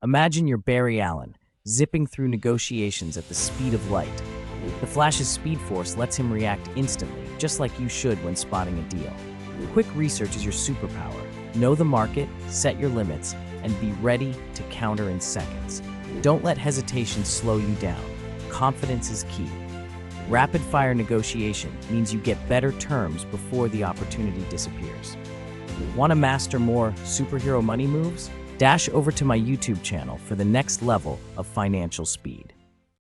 Imagine you're Barry Allen, zipping through negotiations at the speed of light. The Flash's speed force lets him react instantly, just like you should when spotting a deal. Quick research is your superpower. Know the market, set your limits, and be ready to counter in seconds. Don't let hesitation slow you down. Confidence is key. Rapid-fire negotiation means you get better terms before the opportunity disappears. Want to master more superhero money moves? Dash over to my YouTube channel for the next level of financial speed.